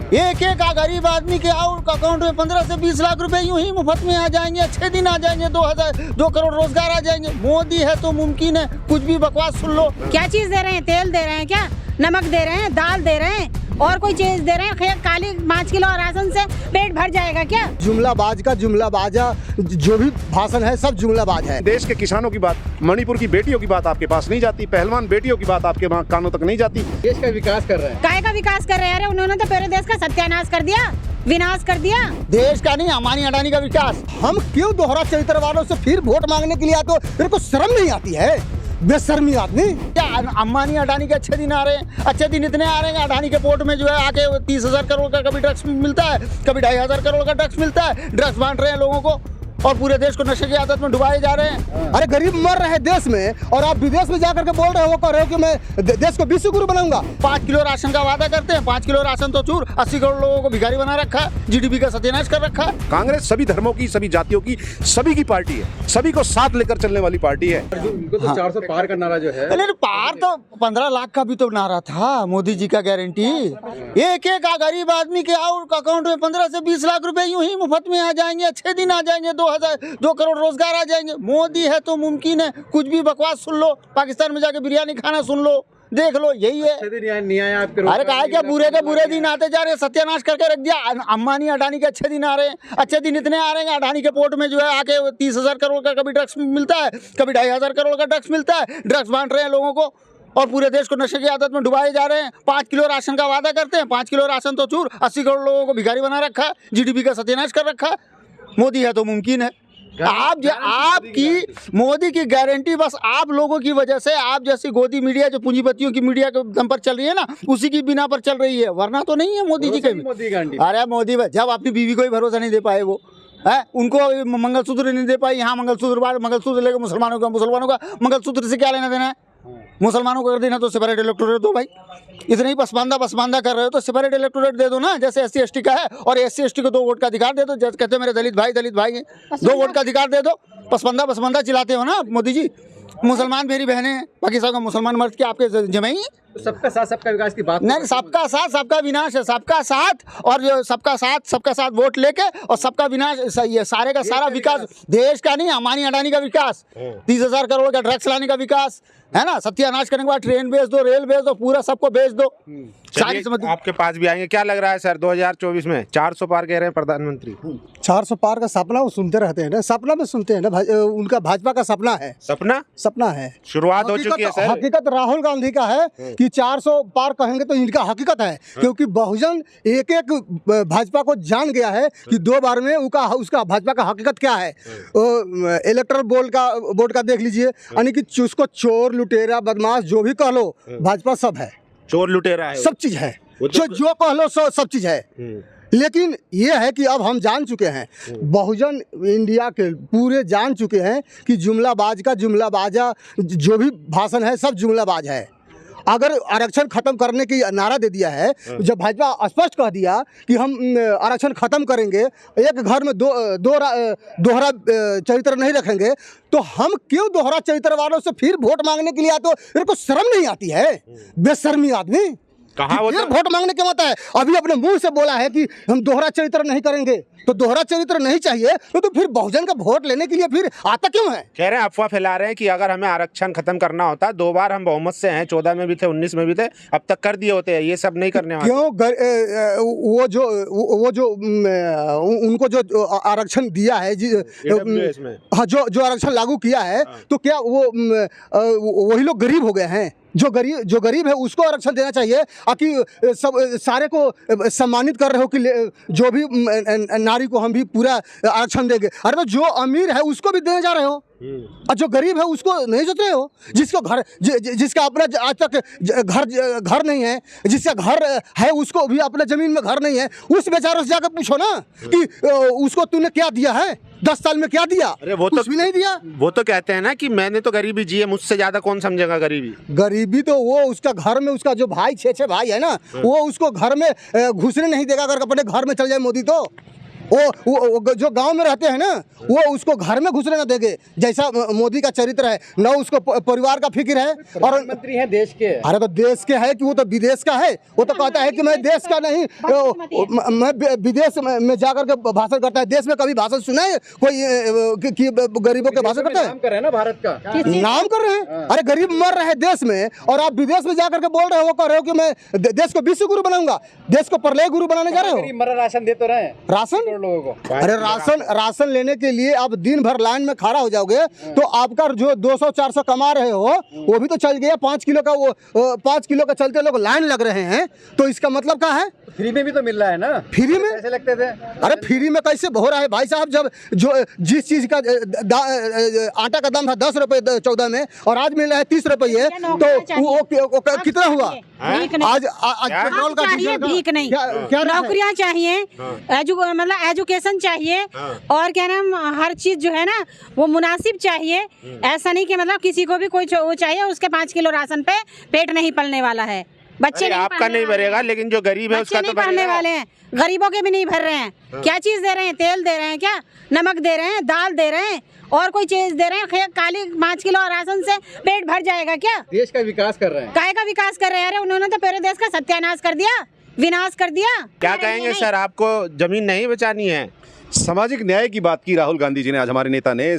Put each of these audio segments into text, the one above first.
एक एक गरीब आदमी के अकाउंट में 15 से 20 लाख रुपए यूं ही मुफ्त में आ जाएंगे। अच्छे दिन आ जाएंगे, 2 करोड़ रोजगार आ जाएंगे। मोदी है तो मुमकिन है, कुछ भी बकवास सुन लो। क्या चीज दे रहे हैं? तेल दे रहे हैं क्या? नमक दे रहे हैं, दाल दे रहे हैं, और कोई चीज दे रहे हैं? काली 5 किलो राशन से पेट भर जाएगा क्या? जुमलाबाज का जुमलाबाजा, जो भी भाषण है सब जुमलाबाज है। देश के किसानों की बात, मणिपुर की बेटियों की बात आपके पास नहीं जाती, पहलवान बेटियों की बात आपके कानों तक नहीं जाती। देश का विकास कर रहे हैं। काय का विकास कर रहे हैं? अरे उन्होंने तो पूरे देश का सत्यानाश कर दिया, विनाश कर दिया। देश का नहीं, अंबानी अडानी का विकास। हम क्यों दोहरा चरित्र वालों से फिर वोट मांगने के लिए आते हो? मेरे को शर्म नहीं आती है? बेशर्मी आदमी। क्या अंबानी अडानी के अच्छे दिन आ रहे हैं? अच्छे दिन इतने आ रहे हैं, अडानी के पोर्ट में जो है आके 30,000 करोड़ का कभी ड्रग्स मिलता है, कभी 2,500 करोड़ का ड्रग्स मिलता है। ड्रग्स बांट रहे हैं लोगों को और पूरे देश को नशे की आदत में डुबाए जा रहे हैं। अरे गरीब मर रहे हैं देश में, और आप विदेश में जाकर के बोल रहे हो, कह रहे हो कि मैं देश को विश्व गुरु बनाऊंगा। 5 किलो राशन का वादा करते हैं, 5 किलो राशन तो चूर, 80 करोड़ लोगों को भिखारी बना रखा है, जीडीपी का सत्यानाश कर रखा है। कांग्रेस सभी धर्मों की, सभी जातियों की, सभी की पार्टी है, सभी को साथ लेकर चलने वाली पार्टी है। उनको तो 400 पार का नारा जो है, अरे पार तो 15 लाख का भी तो नारा था मोदी जी का, गारंटी। एक एक गरीब आदमी के अकाउंट में 15 से 20 लाख रुपए यूं ही मुफ्त में आ जाएंगे। अच्छे दिन आ जाएंगे, 2 करोड़ रोजगार आ जाएंगे। मोदी है तो मुमकिन है, कुछ भी बकवास सुन लो। पाकिस्तान में जाके बिरयानी खाना सुन लो, देख लो, यही है। अरे कहा क्या बुरे के बुरे दिन आते जा रहे हैं, सत्यानाश करके रख दिया। अंबानी अडानी के अच्छे दिन आ रहे हैं, अच्छे दिन इतने आ रहे हैं, अडानी के पोर्ट में जो है आके 30,000 करोड़ का कभी ड्रग्स मिलता है, कभी 2,500 करोड़ का ड्रग्स मिलता है। ड्रग्स बांट रहे हैं लोगों को और पूरे देश को नशे की आदत में डुबाए जा रहे हैं। 5 किलो राशन का वादा करते हैं, 5 किलो राशन तो चूर, 80 करोड़ लोगों को भिखारी बना रखा है, जीडीपी का सत्यानाश कर रखा है। मोदी है तो मुमकिन है। आपकी मोदी की गारंटी बस आप लोगों की वजह से, आप जैसी गोदी मीडिया जो पूंजीपतियों की मीडिया के दम पर चल रही है ना, उसी की बिना पर चल रही है, वरना तो नहीं है मोदी जी के। अरे मोदी जब अपनी बीवी को ही भरोसा नहीं दे पाए, वो है उनको मंगलसूत्र नहीं दे पाई। यहाँ मंगलसूत्र लेकर मुसलमानों का मंगलसूत्र से क्या लेना देना है? मुसलमानों को कर देना तो सेपरेट इलेक्टोरेट दो भाई। इतने ही बसमानदा कर रहे हो तो सेपरेट इलेक्टोरेट दे दो ना, जैसे SC ST का है, और SC ST को 2 वोट का अधिकार दे दो। जैसे कहते हो मेरे दलित भाई हैं, 2 वोट का अधिकार दे दो। बसमानदा चिल्लाते हो ना मोदी जी। मुसलमान मेरी बहनें हैं, पाकिस्तान का मुसलमान मर्द के आपके जमाई। सबका साथ सबका विकास की बात नहीं, सबका साथ सबका विनाश है। सबका साथ, और जो सबका साथ वोट लेके और सबका विनाश, ये सारे का सारा विकास देश का नहीं, अंबानी अडानी का विकास। 30,000 करोड़ का ड्रग्स लाने का विकास है ना। सत्यानाश करने के बाद ट्रेन बेच दो, रेल बेच दो, पूरा सबको बेच दो। आपके पास भी आएंगे, क्या लग रहा है सर 2024 में 400 पार कह रहे हैं प्रधानमंत्री? 400 पार का सपना वो सुनते रहते हैं ना, सपना में सुनते हैं ना। उनका भाजपा का सपना है, सपना है। शुरुआत हो चुकी है सर। हकीकत राहुल गांधी का है कि 400 पार कहेंगे तो इनका हकीकत है, क्योंकि बहुजन एक भाजपा को जान गया है कि 2 बार में उसका भाजपा का हकीकत क्या है। इलेक्टोरल बोर्ड का देख लीजिए, यानी कि उसको चोर लुटेरा बदमाश जो भी कह लो, भाजपा सब है। चोर लुटेरा है, सब चीज है, जो कह लो सब चीज है। लेकिन ये है कि अब हम जान चुके हैं, बहुजन इंडिया के पूरे जान चुके हैं कि जुमलाबाज का जुमलाबाजा, जो भी भाषण है सब जुमलाबाज है। अगर आरक्षण खत्म करने की नारा दे दिया है, जब भाजपा स्पष्ट कह दिया कि हम आरक्षण खत्म करेंगे, एक घर में दोहरा चरित्र नहीं रखेंगे, तो हम क्यों दोहरा चरित्र वालों से फिर वोट मांगने के लिए आते हो? मेरे को शर्म नहीं आती है? बेशर्मी आदमी। कहाँ वोट मांगने क्या मत है? अभी अपने मुंह से बोला है कि हम दोहरा चरित्र नहीं करेंगे, तो दोहरा चरित्र नहीं चाहिए तो फिर बहुजन का वोट लेने के लिए फिर आता क्यों है? कह रहे हैं, अफवाह फैला रहे हैं कि अगर हमें आरक्षण खत्म करना होता, 2 बार हम बहुमत से हैं, 14 में भी थे, 19 में भी थे, अब तक कर दिए होते हैं, ये सब नहीं करने वाले। क्यों? वो जो उनको जो आरक्षण दिया है, जो आरक्षण लागू किया है, तो क्या वो वही लोग गरीब हो गए हैं? जो गरीब है उसको आरक्षण देना चाहिए। कि सब सारे को सम्मानित कर रहे हो कि जो भी नारी को हम भी पूरा आरक्षण देंगे। अरे तो जो अमीर है उसको भी देने जा रहे हो, और जो गरीब है उसको नहीं सोच रहे हो? जिसका अपना आज तक घर नहीं है, जिसका घर है उसको भी अपना जमीन में घर नहीं है, उस बेचारों से जाकर पूछो ना कि उसको तूने क्या दिया है, 10 साल में क्या दिया? अरे वो कुछ भी नहीं दिया। वो तो कहते हैं ना कि मैंने तो गरीबी जी है, मुझसे ज्यादा कौन समझेगा गरीबी तो वो उसका घर में उसका जो भाई 6 भाई है ना, वो उसको घर में घुसने नहीं देगा अगर अपने घर में चल जाए मोदी तो। वो जो गांव में रहते हैं ना, वो उसको घर में घुसने ना देंगे, जैसा मोदी का चरित्र है, न उसको परिवार का फिक्र है। और मंत्री है देश के, अरे तो देश के है कि वो तो विदेश का है, वो तो कहता है कि मैं देश का नहीं, मैं विदेश में जाकर के भाषण करता है। देश में कभी भाषण सुना है कोई कि गरीबों के भाषण करता है? नाम कर रहे हैं ना भारत का, नाम कर रहे हैं। अरे गरीब मर रहे हैं देश में, और आप विदेश में जाकर के बोल रहे हो, वो कह रहे हो कि मैं देश को विश्व गुरु बनाऊंगा, देश को प्रलय गुरु बनाने जा रहे हो। मरा राशन दे तो रहे हैं राशन लोगों को। अरे राशन लेने के लिए आप दिन भर लाइन में खड़ा हो जाओगे तो आपका जो 200-400 कमा रहे हो वो भी तो चल गया। 5 किलो का वो 5 किलो का चलते लोग लाइन लग रहे हैं, तो इसका मतलब क्या है? फ्री में भी तो मिल रहा है ना। फ्री में कैसे लगते थे? अरे फ्री में कैसे हो रहा है भाई साहब? जब जो जिस चीज का आटा का दाम था 10 रुपए 14 में, और आज मिल रहा है 30 रुपये, तो वो कितना हुआ? आज पेट्रोल का भीख नहीं, क्या नौकरियां चाहिए, मतलब एजुकेशन चाहिए, और क्या नाम, हर चीज जो है ना वो मुनासिब चाहिए। ऐसा नहीं कि मतलब किसी को भी कोई वो चाहिए, उसके 5 किलो राशन पे पेट नहीं पलने वाला है। बच्चे आपका नहीं भरेगा, लेकिन जो गरीब है उसका तो भरने वाले हैं। गरीबों के भी नहीं भर रहे हैं। क्या चीज दे रहे हैं? तेल दे रहे हैं, क्या नमक दे रहे हैं, दाल दे रहे हैं, और कोई चीज दे रहे हैं? काली 5 किलो राशन से पेट भर जाएगा क्या? देश का विकास कर रहे हैं। काय का विकास कर रहे हैं? अरे उन्होंने तो पूरे देश का सत्यानाश कर दिया, विनाश कर दिया। क्या कहेंगे सर, आपको जमीन नहीं बचानी है? सामाजिक न्याय की बात की राहुल गांधी जी ने, आज हमारे नेता ने,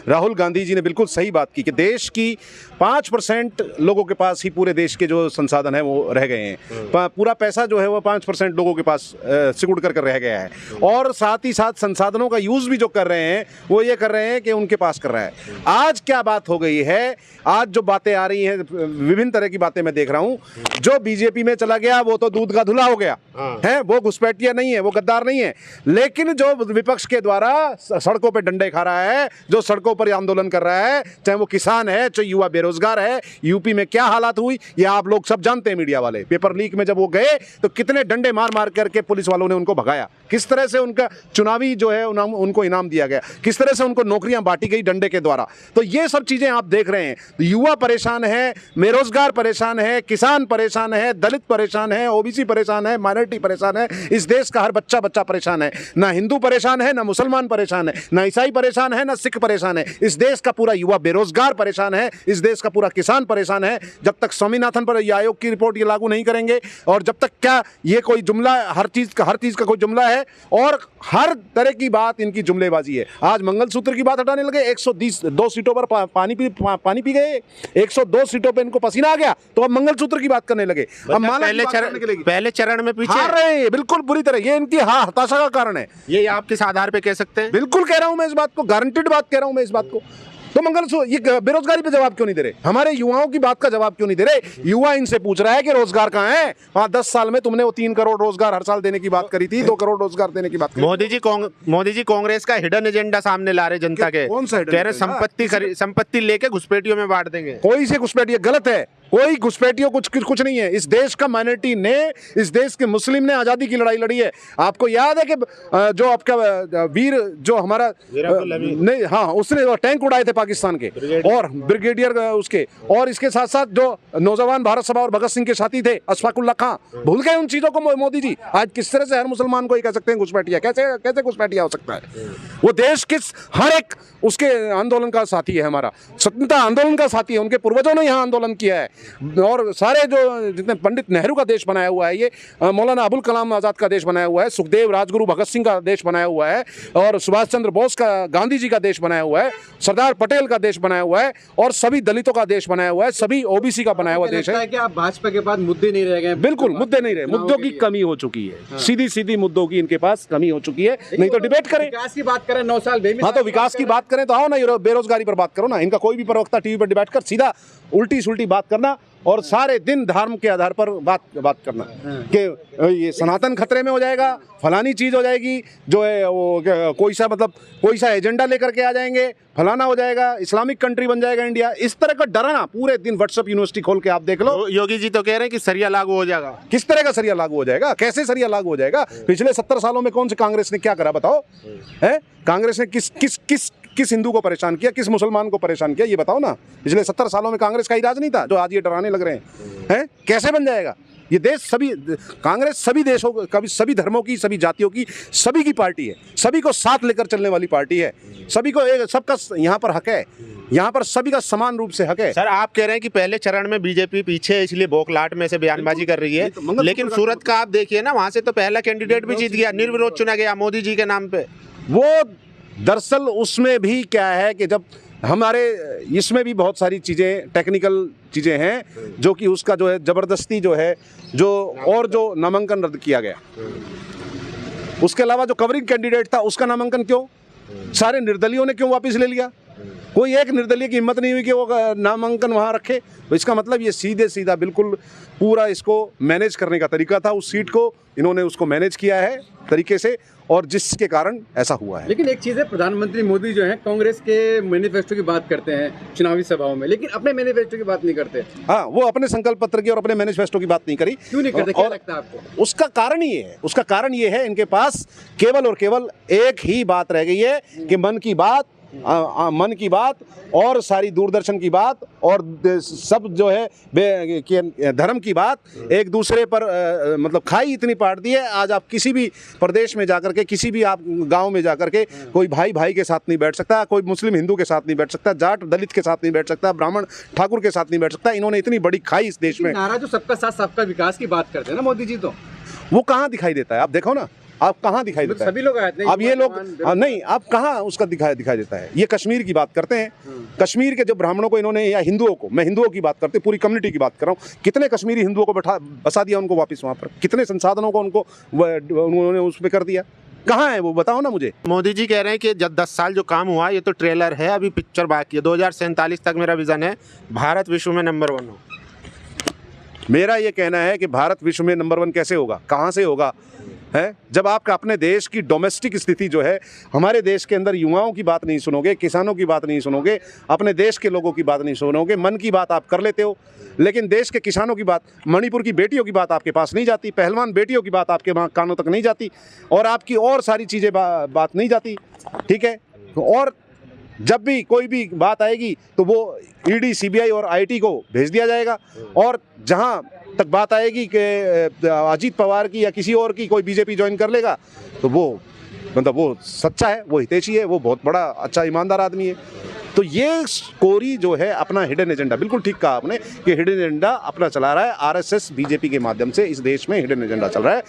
राहुल गांधी जी ने बिल्कुल सही बात की कि देश की 5% लोगों के पास ही पूरे देश के जो संसाधन है वो रह गए हैं। पूरा पैसा जो है वो 5% लोगों के पास सिकुड़ कर रह गया है, और साथ ही साथ संसाधनों का यूज भी जो कर रहे हैं वो ये कर रहे हैं कि उनके पास कर रहा है। आज क्या बात हो गई है, आज जो बातें आ रही हैं, विभिन्न तरह की बातें मैं देख रहा हूँ। जो बीजेपी में चला गया वो तो दूध का धुला हो गया है, वो घुसपैठिया नहीं है, वो गद्दार नहीं है, लेकिन जो विपक्ष के द्वारा सड़कों पे डंडे खा रहा है, जो सड़कों पर आंदोलन कर रहा है, चाहे वो किसान है, चाहे युवा बेरोजगार है, यूपी में क्या हालात हुई ये आप लोग सब जानते हैं। मीडिया वाले पेपर लीक में जब वो गए तो कितने डंडे मार मार करके पुलिस वालों ने उनको भगाया, किस तरह से उनका चुनावी जो है उनको इनाम दिया गया, किस तरह से उनको नौकरियां बांटी गई डंडे के द्वारा। तो ये सब चीजें आप देख रहे हैं। युवा परेशान है, बेरोजगार परेशान है, किसान परेशान है, दलित परेशान है, ओबीसी परेशान है, माइनॉरिटी परेशान है, इस देश का हर बच्चा परेशान है। ना हिंदू परेशान है, ना मुसलमान परेशान है, ना ईसाई परेशान है, ना सिख परेशान है। इस देश का पूरा युवा बेरोजगार परेशान है, इस देश का पूरा किसान परेशान है। जब तक स्वामीनाथन पर ये आयोग की रिपोर्ट ये लागू नहीं करेंगे, और जब तक क्या ये कोई जुमला, हर चीज का कोई जुमला है, और हर तरह की बात इनकी जुमलेबाजी है। आज मंगलसूत्र की बात हटाने लगे, 102 सीटों पर पानी पी गए, 102 सीटों पर इनको पसीना आ गया, तो अब मंगलसूत्र की बात करने लगे। अब पहले चरण में पीछे हार रहे हैं बिल्कुल बुरी तरह। ये इनकी हताशा का कारण है। ये आप किस आधार पे कह सकते हैं? बिल्कुल कह रहा हूं मैं इस बात को, गारंटेड बात कह रहा हूं मैं इस बात को। तो मंगलसूत्र, ये बेरोजगारी पे जवाब क्यों नहीं दे रहे? हमारे युवाओं की बात का जवाब क्यों नहीं दे रहे? युवा इनसे पूछ रहा है कि रोजगार कहाँ है? 5-10 साल में तुमने वो 3 करोड़ रोजगार हर साल देने की बात करी थी, 2 करोड़ रोजगार देने की बात करी। मोदी जी कांग्रेस का हिडन एजेंडा सामने ला रहे जनता के। कौन सा? कह रहे संपत्ति लेके घुसपैठियों में बांट देंगे। कोई से घुसपैठिया गलत है, कोई घुसपैठियों कुछ नहीं है। इस देश का माइनॉरिटी ने, इस देश के मुस्लिम ने आजादी की लड़ाई लड़ी है। आपको याद है कि जो आपका वीर, जो हमारा नहीं, हाँ, उसने टैंक उड़ाए थे पाकिस्तान के, और ब्रिगेडियर उसके, और इसके साथ साथ जो नौजवान भारत सभा और भगत सिंह के साथी थे, अशफाकुल्ला खां, भूल गए उन चीजों को मोदी जी? आज किस तरह से हर मुसलमान को ही कह सकते हैं घुसपैठिया? कैसे घुसपैठिया हो सकता है? वो देश किस हर एक उसके आंदोलन का साथी है, हमारा स्वतंत्रता आंदोलन का साथी है। उनके पूर्वजों ने यहाँ आंदोलन किया है, और सारे जो जितने पंडित नेहरू का देश बनाया हुआ है, ये मौलाना अबुल कलाम आजाद का देश बनाया हुआ है, सुखदेव राजगुरु भगत सिंह का देश बनाया हुआ है, और सुभाष चंद्र बोस का, गांधी जी का देश बनाया हुआ है, सरदार पटेल का देश बनाया हुआ है, और सभी दलितों का देश बनाया हुआ है, सभी ओबीसी का बनाया हुआ देश है। कि आप भाजपा के पास मुद्दे नहीं रह गए? बिल्कुल मुद्दे नहीं रहे, मुद्दों की कमी हो चुकी है, सीधी मुद्दों की इनके पास कमी हो चुकी है। नहीं तो डिबेट करें, विकास की बात करें, 9 साल हाँ, तो विकास की बात करें तो आओ ना, बेरोजगारी पर बात करो ना। इनका कोई भी प्रवक्ता टीवी पर डिबेट कर सीधा उल्टी सुल्टी बात करना, और सारे दिन धर्म के आधार पर बात करना कि ये सनातन खतरे में हो जाएगा, फलानी चीज हो जाएगी, जो है वो कोई सा एजेंडा लेकर के आ जाएंगे, फलाना हो जाएगा, इस्लामिक कंट्री बन जाएगा इंडिया, इस तरह का डराना। पूरे दिन व्हाट्सएप यूनिवर्सिटी खोल के आप देख लो। योगी जी तो कह रहे हैं कि सरिया लागू हो जाएगा। किस तरह का सरिया लागू हो जाएगा? कैसे सरिया लागू हो जाएगा? पिछले 70 सालों में कौन से कांग्रेस ने क्या करा बताओ? है कांग्रेस ने किस हिंदू को परेशान किया, किस मुसलमान को परेशान किया, ये बताओ ना। पिछले 70 सालों में कांग्रेस का ही राज नहीं था जो आज ये डराने लग रहे हैं? कैसे बन जाएगा? ये देश सभी, कांग्रेस सभी देशों कभी सभी धर्मों की, सभी जातियों की, सभी की पार्टी है, सभी को साथ लेकर चलने वाली पार्टी है, सभी को सबका यहाँ पर हक है, यहाँ पर सभी का समान रूप से हक है। सर आप कह रहे हैं कि पहले चरण में बीजेपी पीछे है, इसलिए बौखलाहट में से बयानबाजी कर रही है, लेकिन सूरत का आप देखिए ना, वहां से तो पहला कैंडिडेट भी जीत गया, निर्विरोध चुना गया मोदी जी के नाम पे। वो दरअसल उसमें भी क्या है कि जब हमारे इसमें भी बहुत सारी चीज़ें, टेक्निकल चीज़ें हैं जो कि उसका जो है ज़बरदस्ती जो है जो नामांकन रद्द किया गया। उसके अलावा जो कवरिंग कैंडिडेट था उसका नामांकन क्यों, सारे निर्दलियों ने क्यों वापस ले लिया? कोई एक निर्दलीय की हिम्मत नहीं हुई कि वो नामांकन वहाँ रखे। तो इसका मतलब ये सीधे सीधा बिल्कुल पूरा इसको मैनेज करने का तरीका था, उस सीट को इन्होंने उसको मैनेज किया है तरीके से, और जिसके कारण ऐसा हुआ है। लेकिन एक चीज़ है, प्रधानमंत्री मोदी जो है कांग्रेस के मैनिफेस्टो की बात करते हैं चुनावी सभाओं में, लेकिन अपने मैनिफेस्टो की बात नहीं करते। हाँ, वो अपने संकल्प पत्र की और अपने मैनिफेस्टो की बात नहीं करी। क्यों नहीं करते, क्या लगता है आपको? उसका कारण ये है इनके पास केवल और केवल एक ही बात रह गई है कि मन की बात और सारी दूरदर्शन की बात और सब जो है धर्म की बात, एक दूसरे पर मतलब खाई इतनी पाट दी है। आज आप किसी भी प्रदेश में जाकर के, किसी भी आप गांव में जाकर के, कोई भाई भाई के साथ नहीं बैठ सकता, कोई मुस्लिम हिंदू के साथ नहीं बैठ सकता, जाट दलित के साथ नहीं बैठ सकता, ब्राह्मण ठाकुर के साथ नहीं बैठ सकता। इन्होंने इतनी बड़ी खाई इस देश में। नारा जो सबका साथ सबका विकास की बात करते हैं ना मोदी जी, तो वो कहाँ दिखाई देता है? आप देखो ना, आप कहाँ दिखाई देता है? सभी लोग आए थे, अब ये लोग नहीं, आप कहाँ उसका दिखाई देता है? ये कश्मीर की बात करते हैं, कश्मीर के जो ब्राह्मणों को इन्होंने, या हिंदुओं को, मैं हिंदुओं की बात करते, पूरी कम्युनिटी की बात कर रहा हूँ, कितने कश्मीरी हिंदुओं को बसा दिया उनको वापस वहाँ पर, कितने संसाधनों को उन्होंने उस पर कर दिया, कहाँ है वो बताओ ना मुझे। मोदी जी कह रहे हैं कि जब 10 साल जो काम हुआ ये तो ट्रेलर है, अभी पिक्चर बाकी है। 2047 तक मेरा विजन है भारत विश्व में नंबर 1 हो। मेरा ये कहना है कि भारत विश्व में नंबर 1 कैसे होगा, कहाँ से होगा है? जब आपका अपने देश की डोमेस्टिक स्थिति जो है, हमारे देश के अंदर युवाओं की बात नहीं सुनोगे, किसानों की बात नहीं सुनोगे, अपने देश के लोगों की बात नहीं सुनोगे, मन की बात आप कर लेते हो, लेकिन देश के किसानों की बात, मणिपुर की बेटियों की बात आपके पास नहीं जाती, पहलवान बेटियों की बात आपके वहाँ कानों तक नहीं जाती, और आपकी और सारी चीज़ें बात नहीं जाती, ठीक है। और जब भी कोई भी बात आएगी तो वो ईडी, सीबीआई और आईटी को भेज दिया जाएगा, और जहाँ तक बात आएगी कि अजीत पवार की या किसी और की कोई बीजेपी ज्वाइन कर लेगा, तो वो मतलब वो सच्चा है, वो हितैषी है, वो बहुत बड़ा अच्छा ईमानदार आदमी है। तो ये कोरी जो है अपना हिडन एजेंडा, बिल्कुल ठीक कहा आपने कि हिडन एजेंडा अपना चला रहा है, आरएसएस बीजेपी के माध्यम से इस देश में हिडन एजेंडा चल रहा है।